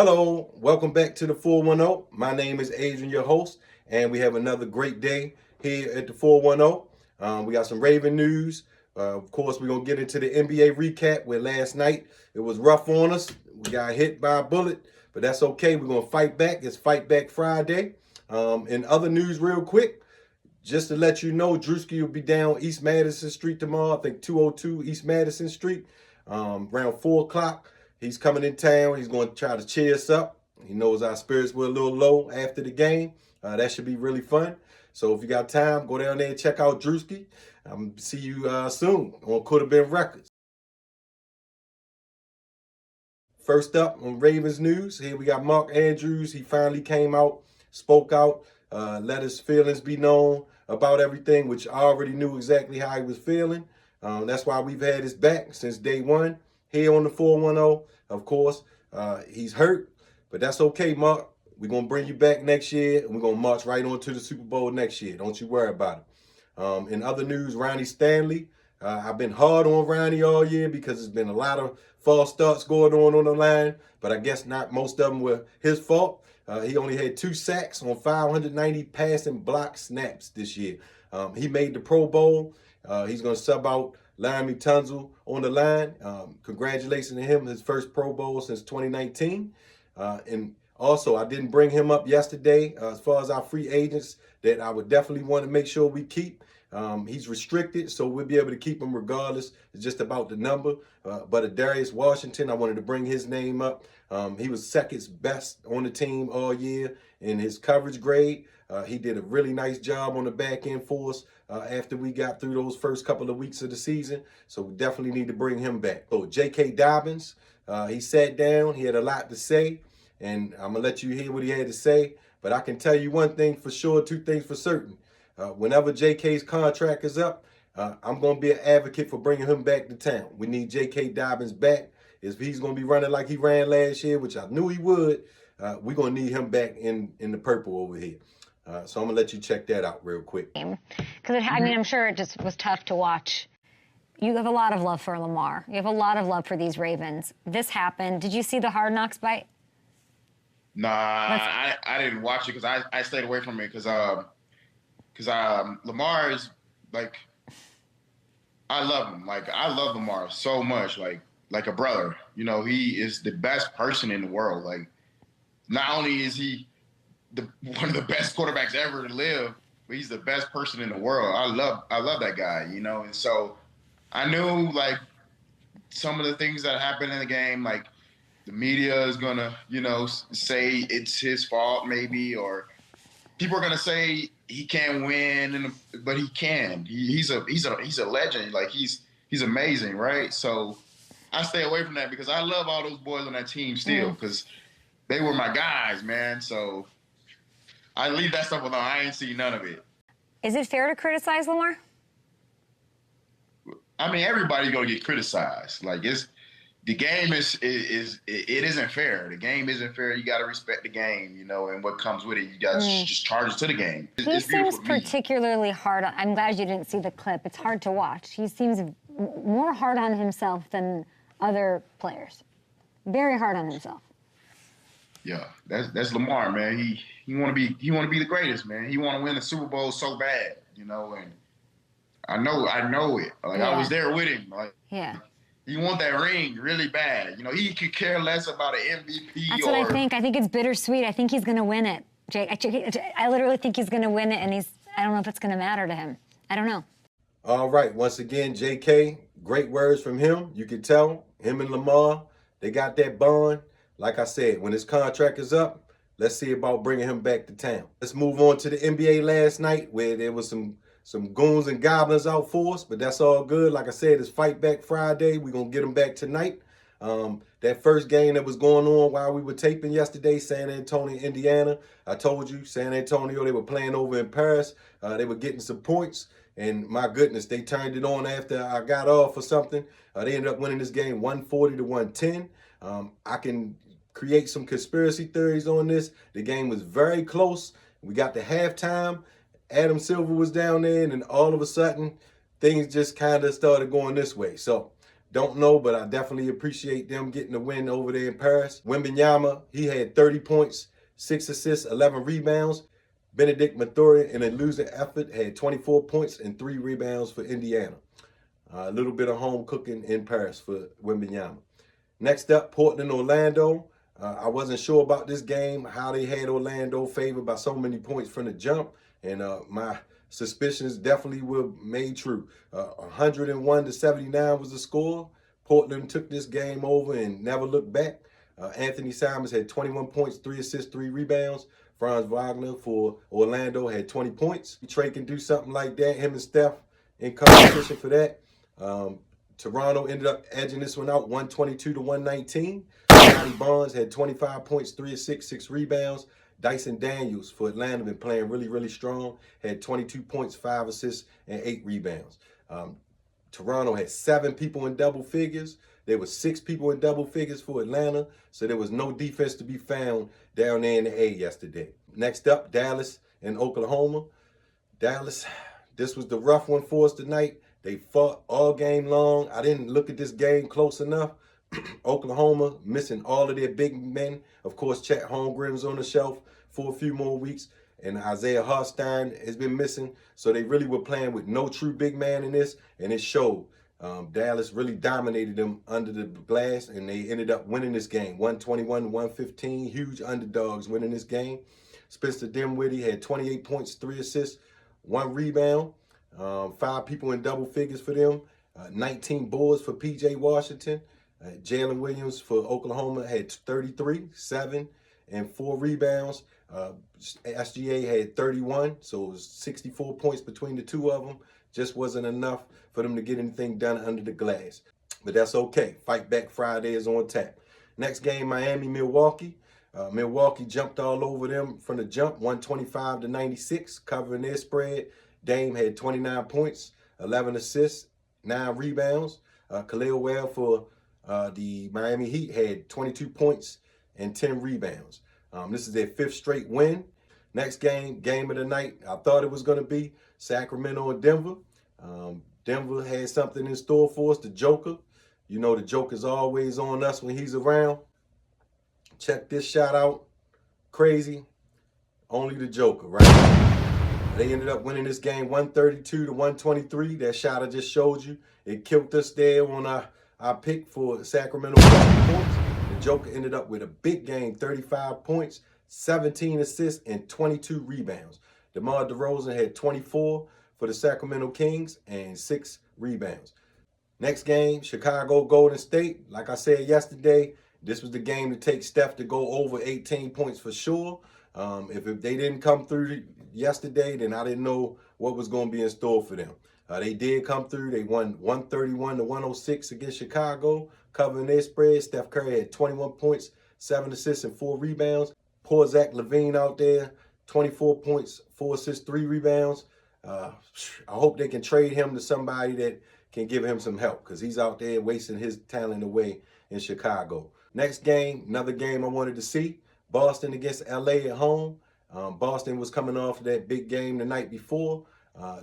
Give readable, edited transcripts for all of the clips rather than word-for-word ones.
Hello, welcome back to the 410. My name is Adrian, your host, and we have another great day here at the 410. We got some Raven news. Of course, we're going to get into the NBA recap where last night it was rough on us. We got hit by a bullet, but that's okay. We're going to fight back. It's Fight Back Friday. In other news, real quick, just to let you know, Drewski will be down East Madison Street tomorrow. I think 202 East Madison Street, around 4 o'clock. He's coming in town. He's going to try to cheer us up. He knows our spirits were a little low after the game. That should be really fun. So if you got time, go down there and check out Drewski. See you soon on Could Have Been Records. First up on Ravens news, here we got Mark Andrews. He finally came out, spoke out, let his feelings be known about everything, which I already knew exactly how he was feeling. That's why we've had his back since day one here on the 410. Of course, he's hurt, but that's okay, Mark. We're going to bring you back next year, and we're going to march right on to the Super Bowl next year. Don't you worry about it. In other news, Ronnie Stanley. I've been hard on Ronnie all year because there's been a lot of false starts going on the line, but I guess not most of them were his fault. He only had 2 sacks on 590 passing block snaps this year. He made the Pro Bowl. He's going to sub out Laramie Tunzel on the line. Congratulations to him, his first Pro Bowl since 2019. And also, I didn't bring him up yesterday as far as our free agents that I would definitely want to make sure we keep. He's restricted, so we'll be able to keep him regardless. It's just about the number. But Darius Washington, I wanted to bring his name up. He was second best on the team all year in his coverage grade. He did a really nice job on the back end for us after we got through those first couple of weeks of the season. So we definitely need to bring him back. So J.K. Dobbins, he sat down. He had a lot to say, and I'm going to let you hear what he had to say. But I can tell you one thing for sure, 2 things for certain. Whenever JK's contract is up, I'm going to be an advocate for bringing him back to town. We need J.K. Dobbins back. If he's going to be running like he ran last year, which I knew he would, we're going to need him back in the purple over here. So I'm going to let you check that out real quick. Because, I'm sure it just was tough to watch. You have a lot of love for Lamar. You have a lot of love for these Ravens. This happened. Did you see the Hard Knocks bite? Nah, I didn't watch it because I stayed away from it because Lamar is like, I love him. Like, I love Lamar so much, like a brother. You know, he is the best person in the world. Like, not only is he one of the best quarterbacks ever to live, but he's the best person in the world. I love that guy, you know. And so I knew, like, some of the things that happened in the game, like the media is gonna, say it's his fault maybe, or people are gonna say he can't win, but he can. He's a legend. Like, he's amazing, right? So I stay away from that because I love all those boys on that team still because they were my guys, man. So I leave that stuff alone. I ain't seen none of it. Is it fair to criticize Lamar? I mean, everybody's gonna get criticized. Like, the game isn't fair. The game isn't fair. You got to respect the game, and what comes with it. You got to just charge it to the game. He seems particularly hard on. I'm glad you didn't see the clip. It's hard to watch. He seems more hard on himself than other players. Very hard on himself. Yeah, that's Lamar, man. He want to be the greatest, man. He want to win the Super Bowl so bad, and I know it. Like, yeah. I was there with him. Like, yeah. He want that ring really bad. He could care less about an MVP. That's what I think. I think it's bittersweet. I think he's going to win it. I literally think he's going to win it, and I don't know if it's going to matter to him. I don't know. All right. Once again, JK, great words from him. You can tell him and Lamar, they got that bond. Like I said, when his contract is up, let's see about bringing him back to town. Let's move on to the NBA last night where there was some goons and goblins out for us, but that's all good. Like I said, it's Fight Back Friday. We're going to get them back tonight. That first game that was going on while we were taping yesterday, San Antonio, Indiana. I told you, San Antonio, they were playing over in Paris. They were getting some points, and my goodness, they turned it on after I got off or something. They ended up winning this game 140 to 110. I can create some conspiracy theories on this. The game was very close. We got to halftime. Adam Silver was down there, and then all of a sudden, things just kind of started going this way. So Don't know, but I definitely appreciate them getting the win over there in Paris. Wembanyama, he had 30 points, 6 assists, 11 rebounds. Benedict Mathurin, in a losing effort, had 24 points and 3 rebounds for Indiana. A little bit of home cooking in Paris for Wembanyama. Next up, Portland, Orlando. I wasn't sure about this game, how they had Orlando favored by so many points from the jump, and my suspicions definitely were made true. 101-79 was the score. Portland took this game over and never looked back. Anthony Simons had 21 points, 3 assists, 3 rebounds. Franz Wagner for Orlando had 20 points. Trey can do something like that, him and Steph in competition for that. Toronto ended up edging this one out 122-119. Scotty Barnes had 25 points, 3 assists, 6 rebounds. Dyson Daniels for Atlanta been playing really, really strong. Had 22 points, 5 assists, and 8 rebounds. Toronto had 7 people in double figures. There were 6 people in double figures for Atlanta, so there was no defense to be found down there in the A yesterday. Next up, Dallas and Oklahoma. Dallas, this was the rough one for us tonight. They fought all game long. I didn't look at this game close enough. Oklahoma missing all of their big men. Of course, Chet Holmgren's on the shelf for a few more weeks, and Isaiah Hartenstein has been missing. So they really were playing with no true big man in this, and it showed. Dallas really dominated them under the glass, and they ended up winning this game, 121-115. Huge underdogs winning this game. Spencer Dinwiddie had 28 points, 3 assists, 1 rebound. 5 people in double figures for them. 19 boards for P.J. Washington. Jalen Williams for Oklahoma had 33, 7, and 4 rebounds. SGA had 31, so it was 64 points between the two of them. Just wasn't enough for them to get anything done under the glass. But that's okay. Fight Back Friday is on tap. Next game, Miami-Milwaukee. Milwaukee jumped all over them from the jump, 125-96, covering their spread. Dame had 29 points, 11 assists, 9 rebounds. Khalil Webb for the Miami Heat had 22 points and 10 rebounds. This is their 5th straight win. Next game of the night, I thought it was going to be Sacramento and Denver. Denver had something in store for us, the Joker. You know the Joker's always on us when he's around. Check this shot out. Crazy. Only the Joker, right? They ended up winning this game 132-123. That shot I just showed you, it killed us there on our pick for Sacramento points. The Joker ended up with a big game, 35 points, 17 assists, and 22 rebounds. DeMar DeRozan had 24 for the Sacramento Kings and 6 rebounds. Next game, Chicago Golden State. Like I said yesterday, this was the game to take Steph to go over 18 points for sure. If they didn't come through yesterday, then I didn't know what was going to be in store for them. They did come through. They won 131-106 against Chicago, covering their spread. Steph Curry had 21 points, 7 assists, and 4 rebounds. Poor Zach LaVine out there, 24 points, 4 assists, 3 rebounds. I hope they can trade him to somebody that can give him some help, because he's out there wasting his talent away in Chicago. Next game, another game I wanted to see. Boston against LA at home. Boston was coming off that big game the night before.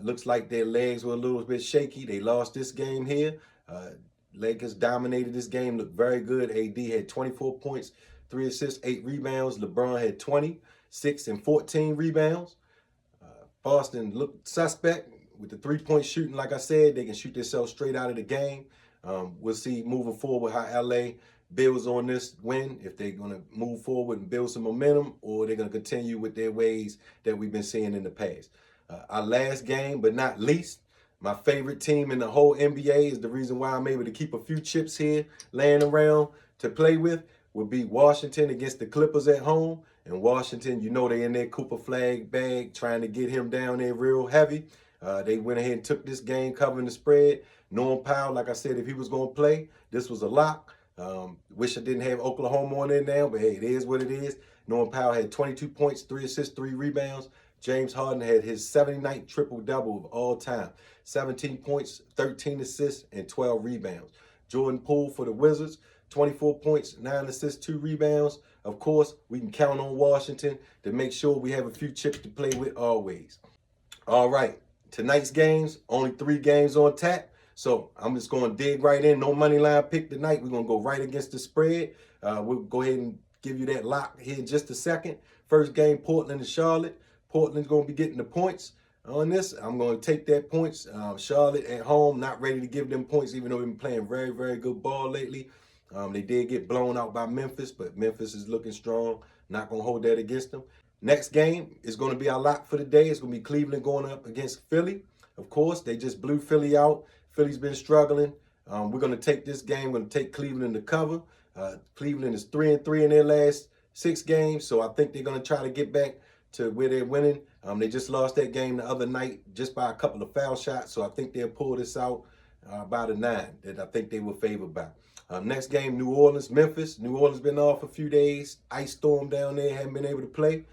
Looks like their legs were a little bit shaky. They lost this game here. Lakers dominated this game, looked very good. AD had 24 points, 3 assists, 8 rebounds. LeBron had 20, 6, and 14 rebounds. Boston looked suspect with the 3-point shooting. Like I said, they can shoot themselves straight out of the game. We'll see moving forward how LA builds on this win, if they're going to move forward and build some momentum, or they're going to continue with their ways that we've been seeing in the past. Our last game, but not least, my favorite team in the whole NBA, is the reason why I'm able to keep a few chips here laying around to play with, would be Washington against the Clippers at home. And Washington, you know, they in their Cooper Flag bag, trying to get him down there real heavy. They went ahead and took this game, covering the spread. Norman Powell, like I said, if he was going to play, this was a lock. Wish I didn't have Oklahoma on there now, but hey, it is what it is. Norman Powell had 22 points, 3 assists, 3 rebounds. James Harden had his 79th triple-double of all time. 17 points, 13 assists, and 12 rebounds. Jordan Poole for the Wizards, 24 points, 9 assists, 2 rebounds. Of course, we can count on Washington to make sure we have a few chips to play with always. All right, tonight's games, only 3 games on tap. So I'm just going to dig right in. No money line pick tonight. We're going to go right against the spread. We'll go ahead and give you that lock here in just a second. First game, Portland and Charlotte. Portland's going to be getting the points on this. I'm going to take that points. Charlotte at home, not ready to give them points, even though they've been playing very, very good ball lately. They did get blown out by Memphis, but Memphis is looking strong. Not going to hold that against them. Next game is going to be our lock for the day. It's going to be Cleveland going up against Philly. Of course, they just blew Philly out. Philly's been struggling. We're going to take this game. We're going to take Cleveland to cover. Cleveland is 3-3 in their last 6 games, so I think they're going to try to get back to where they're winning. They just lost that game the other night just by a couple of foul shots, so I think they'll pull this out by the 9 that I think they were favored by. Next game, New Orleans, Memphis. New Orleans been off a few days. Ice storm down there, haven't been able to play.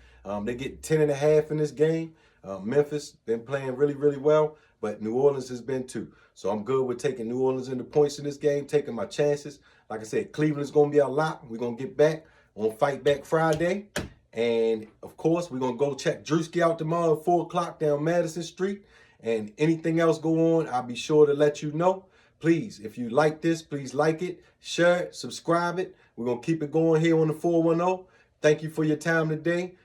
They get 10.5 in this game. Memphis been playing really, really well, but New Orleans has been too. So I'm good with taking New Orleans in the points in this game, taking my chances. Like I said, Cleveland's going to be our lock. We're going to get back. We're going to fight back Friday. And, of course, we're going to go check Drewski out tomorrow at 4 o'clock down Madison Street. And anything else go on, I'll be sure to let you know. Please, if you like this, please like it, share it, subscribe it. We're going to keep it going here on the 410. Thank you for your time today.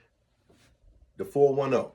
The 410.